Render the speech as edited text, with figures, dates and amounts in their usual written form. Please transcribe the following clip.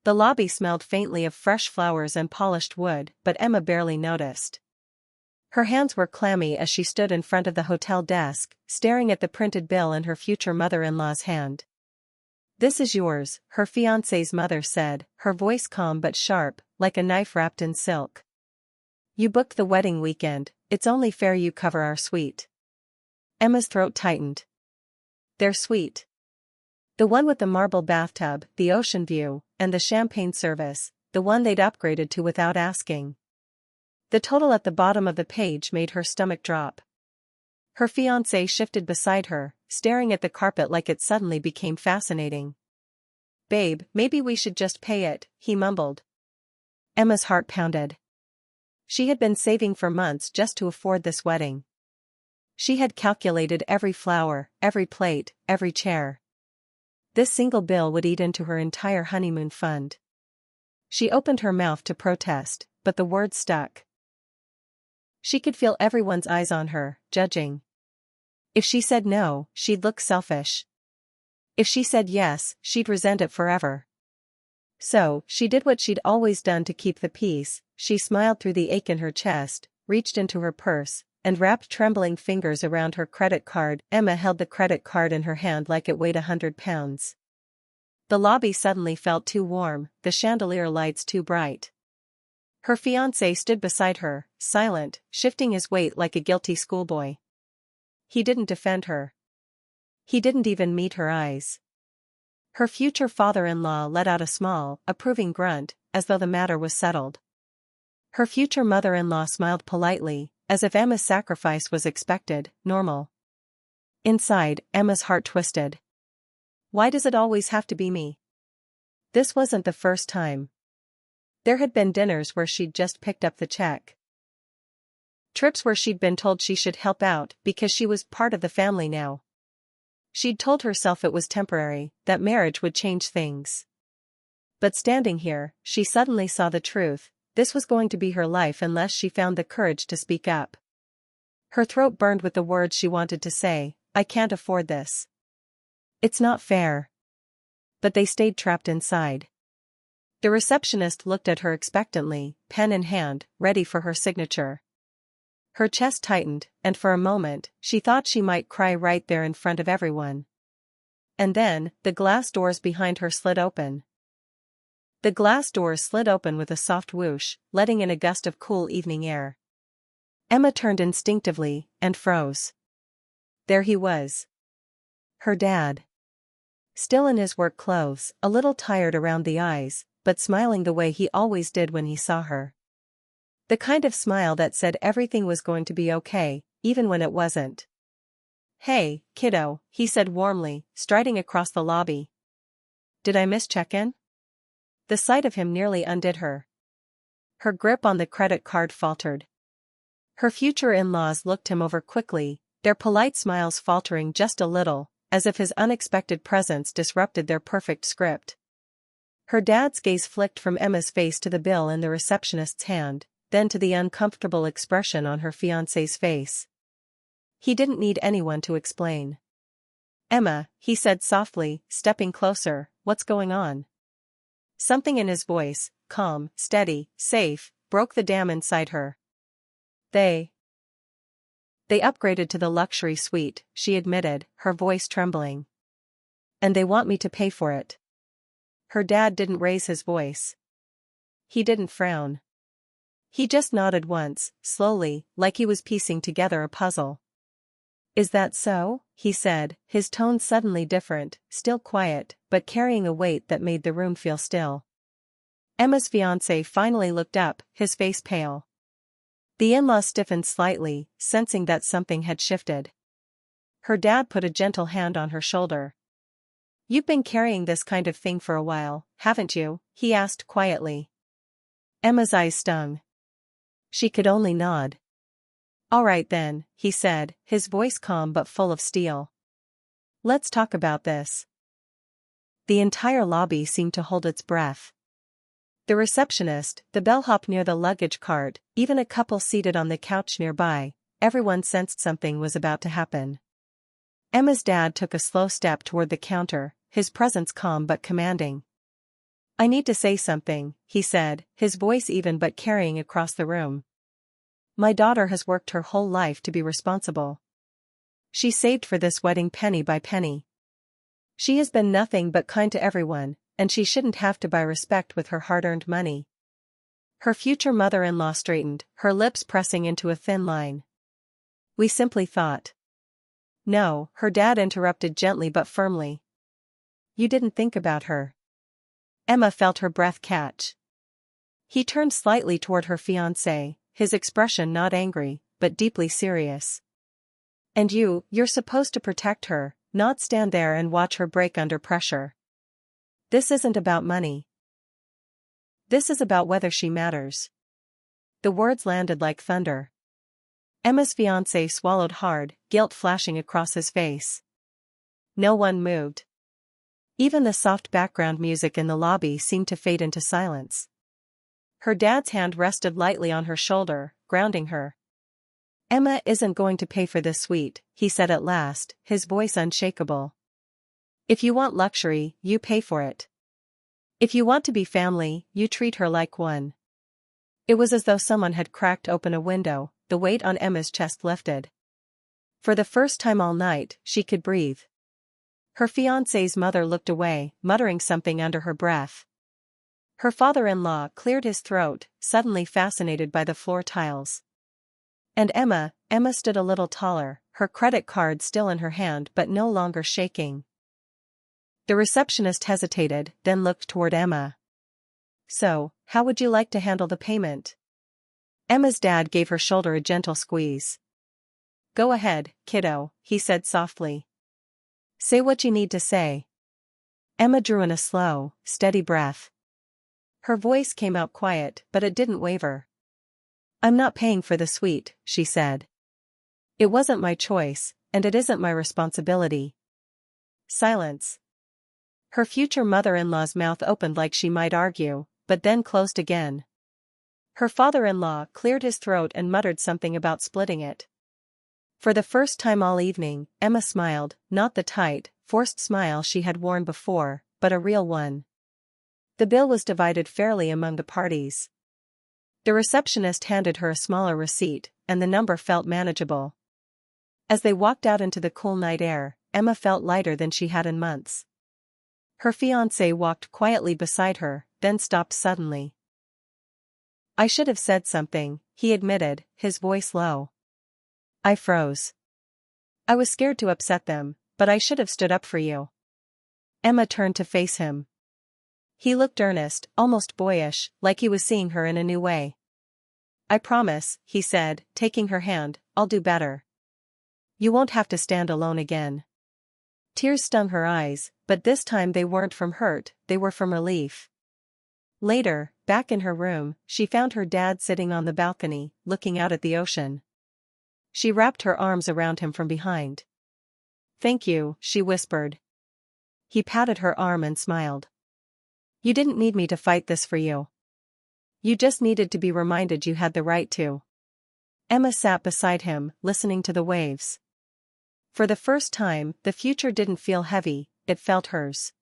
The lobby smelled faintly of fresh flowers and polished wood, but Emma barely noticed. Her hands were clammy as she stood in front of the hotel desk, staring at the printed bill in her future mother-in-law's hand. "This is yours," her fiancé's mother said, her voice calm but sharp, like a knife wrapped in silk. "You booked the wedding weekend, it's only fair you cover our suite." Emma's throat tightened. Their suite. The one with the marble bathtub, the ocean view, and the champagne service, the one they'd upgraded to without asking. The total at the bottom of the page made her stomach drop. Her fiancé shifted beside her, staring at the carpet like it suddenly became fascinating. "Babe, maybe we should just pay it," he mumbled. Emma's heart pounded. She had been saving for months just to afford this wedding. She had calculated every flower, every plate, every chair. This single bill would eat into her entire honeymoon fund. She opened her mouth to protest, but the words stuck. She could feel everyone's eyes on her, judging. If she said no, she'd look selfish. If she said yes, she'd resent it forever. So, she did what she'd always done to keep the peace. She smiled through the ache in her chest, reached into her purse, and wrapped trembling fingers around her credit card. Emma held the credit card in her hand like it weighed 100 pounds. The lobby suddenly felt too warm, the chandelier lights too bright. Her fiancé stood beside her, silent, shifting his weight like a guilty schoolboy. He didn't defend her. He didn't even meet her eyes. Her future father-in-law let out a small, approving grunt, as though the matter was settled. Her future mother-in-law smiled politely, as if Emma's sacrifice was expected, normal. Inside, Emma's heart twisted. Why does it always have to be me? This wasn't the first time. There had been dinners where she'd just picked up the check. Trips where she'd been told she should help out because she was part of the family now. She'd told herself it was temporary, that marriage would change things. But standing here, she suddenly saw the truth. This was going to be her life unless she found the courage to speak up. Her throat burned with the words she wanted to say. "I can't afford this. It's not fair." But they stayed trapped inside. The receptionist looked at her expectantly, pen in hand, ready for her signature. Her chest tightened, and for a moment, she thought she might cry right there in front of everyone. And then, the glass doors behind her slid open. The glass doors slid open with a soft whoosh, letting in a gust of cool evening air. Emma turned instinctively, and froze. There he was. Her dad. Still in his work clothes, a little tired around the eyes, but smiling the way he always did when he saw her. The kind of smile that said everything was going to be okay, even when it wasn't. "Hey, kiddo," he said warmly, striding across the lobby. "Did I miss check-in?" The sight of him nearly undid her. Her grip on the credit card faltered. Her future in-laws looked him over quickly, their polite smiles faltering just a little, as if his unexpected presence disrupted their perfect script. Her dad's gaze flicked from Emma's face to the bill in the receptionist's hand, then to the uncomfortable expression on her fiancé's face. He didn't need anyone to explain. "Emma," he said softly, stepping closer, "what's going on?" Something in his voice, calm, steady, safe, broke the dam inside her. They upgraded to the luxury suite," she admitted, her voice trembling. "And they want me to pay for it." Her dad didn't raise his voice. He didn't frown. He just nodded once, slowly, like he was piecing together a puzzle. "Is that so?" he said, his tone suddenly different, still quiet, but carrying a weight that made the room feel still. Emma's fiancé finally looked up, his face pale. The in-law stiffened slightly, sensing that something had shifted. Her dad put a gentle hand on her shoulder. "You've been carrying this kind of thing for a while, haven't you?" he asked quietly. Emma's eyes stung. She could only nod. "All right then," he said, his voice calm but full of steel. "Let's talk about this." The entire lobby seemed to hold its breath. The receptionist, the bellhop near the luggage cart, even a couple seated on the couch nearby, everyone sensed something was about to happen. Emma's dad took a slow step toward the counter, his presence calm but commanding. I need to say something, he said, his voice even but carrying across the room. My daughter has worked her whole life to be responsible. She saved for this wedding penny by penny. She has been nothing but kind to everyone, and she shouldn't have to buy respect with her hard-earned money. Her future mother-in-law straightened, her lips pressing into a thin line. We simply thought. No, her dad interrupted gently but firmly. You didn't think about her. Emma felt her breath catch. He turned slightly toward her fiancé, his expression not angry, but deeply serious. And you're supposed to protect her, not stand there and watch her break under pressure. This isn't about money. This is about whether she matters. The words landed like thunder. Emma's fiancé swallowed hard, guilt flashing across his face. No one moved. Even the soft background music in the lobby seemed to fade into silence. Her dad's hand rested lightly on her shoulder, grounding her. Emma isn't going to pay for this suite, he said at last, his voice unshakable. If you want luxury, you pay for it. If you want to be family, you treat her like one. It was as though someone had cracked open a window, the weight on Emma's chest lifted. For the first time all night, she could breathe. Her fiancé's mother looked away, muttering something under her breath. Her father-in-law cleared his throat, suddenly fascinated by the floor tiles. And Emma stood a little taller, her credit card still in her hand but no longer shaking. The receptionist hesitated, then looked toward Emma. So, how would you like to handle the payment? Emma's dad gave her shoulder a gentle squeeze. Go ahead, kiddo, he said softly. Say what you need to say. Emma drew in a slow, steady breath. Her voice came out quiet, but it didn't waver. I'm not paying for the suite, she said. It wasn't my choice, and it isn't my responsibility. Silence. Her future mother-in-law's mouth opened like she might argue, but then closed again. Her father-in-law cleared his throat and muttered something about splitting it. For the first time all evening, Emma smiled, not the tight, forced smile she had worn before, but a real one. The bill was divided fairly among the parties. The receptionist handed her a smaller receipt, and the number felt manageable. As they walked out into the cool night air, Emma felt lighter than she had in months. Her fiancé walked quietly beside her, then stopped suddenly. I should have said something, he admitted, his voice low. I froze. I was scared to upset them, but I should have stood up for you. Emma turned to face him. He looked earnest, almost boyish, like he was seeing her in a new way. I promise, he said, taking her hand, I'll do better. You won't have to stand alone again. Tears stung her eyes, but this time they weren't from hurt, they were from relief. Later, back in her room, she found her dad sitting on the balcony, looking out at the ocean. She wrapped her arms around him from behind. Thank you, she whispered. He patted her arm and smiled. You didn't need me to fight this for you. You just needed to be reminded you had the right to. Emma sat beside him, listening to the waves. For the first time, the future didn't feel heavy, it felt hers.